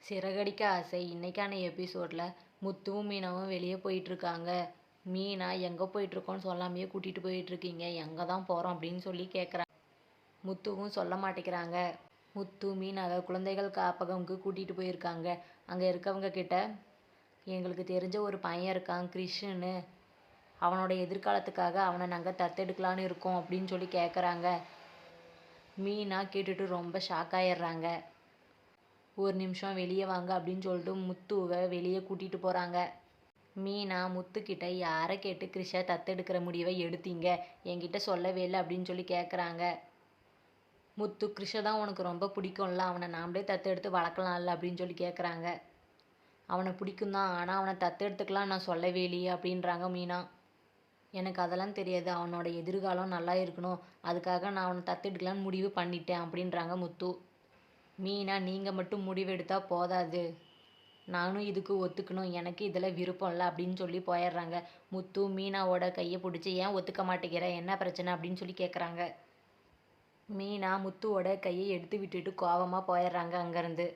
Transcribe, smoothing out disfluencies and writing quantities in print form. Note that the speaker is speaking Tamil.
சிறகடிக்க ஆசை இன்னைக்கான எபிசோடில் முத்துவும் மீனாவும் வெளியே போயிட்டுருக்காங்க. மீனா எங்கே போயிட்டுருக்கோன்னு சொல்லாமையே கூட்டிகிட்டு போயிட்டுருக்கீங்க, எங்கே தான் போகிறோம் அப்படின்னு சொல்லி கேட்குறாங்க. முத்துவும் சொல்ல மாட்டேங்கிறாங்க. முத்து மீனாவை குழந்தைகள் காப்பகம்க்கு கூட்டிகிட்டு போயிருக்காங்க. அங்கே இருக்கவங்க கிட்ட எங்களுக்கு தெரிஞ்ச ஒரு பையன் இருக்கான் கிறிஷ்னு, அவனோட எதிர்காலத்துக்காக அவனை நாங்கள் தத்தெடுக்கலான்னு இருக்கோம் அப்படின்னு சொல்லி கேட்குறாங்க. மீனா கேட்டுட்டு ரொம்ப ஷாக் ஆயிடுறாங்க. ஒரு நிமிஷம் வெளியே வாங்க அப்படின்னு சொல்லிட்டு முத்துவை வெளியே கூட்டிகிட்டு போகிறாங்க. மீனா முத்துக்கிட்ட யாரை கேட்டு கிறிஷை தத்தெடுக்கிற முடிவை எடுத்தீங்க, என்கிட்ட சொல்லவே இல்லை அப்படின்னு சொல்லி கேட்குறாங்க. முத்து கிறிஷை தான் உனக்கு ரொம்ப பிடிக்கும்ல, அவனை நாமளே தத்தெடுத்து வளர்க்கலாம்ல அப்படின்னு சொல்லி கேட்குறாங்க. அவனை பிடிக்கும் தான், ஆனால் அவனை தத்தெடுத்துக்கலாம் நான் சொல்லவே இல்லையே அப்படின்றாங்க மீனா. எனக்கு அதெல்லாம் தெரியாது, அவனோட எதிர்காலம் நல்லா இருக்கணும், அதுக்காக நான் அவனை தத்தெடுக்கலான்னு முடிவு பண்ணிட்டேன் அப்படின்றாங்க முத்து. மீனா நீங்கள் மட்டும் முடிவெடுத்தா போதாது, நானும் இதுக்கு ஒத்துக்கணும், எனக்கு இதில் விருப்பம் இல்லை அப்படின்னு சொல்லி போயிடுறாங்க. முத்து மீனாவோட கையை பிடிச்சி ஏன் ஒத்துக்க மாட்டேங்கிற, என்ன பிரச்சனை அப்படின்னு சொல்லி கேட்குறாங்க. மீனா முத்துவோட கையை எடுத்து விட்டுட்டு கோவமாக போயிடுறாங்க அங்கேருந்து.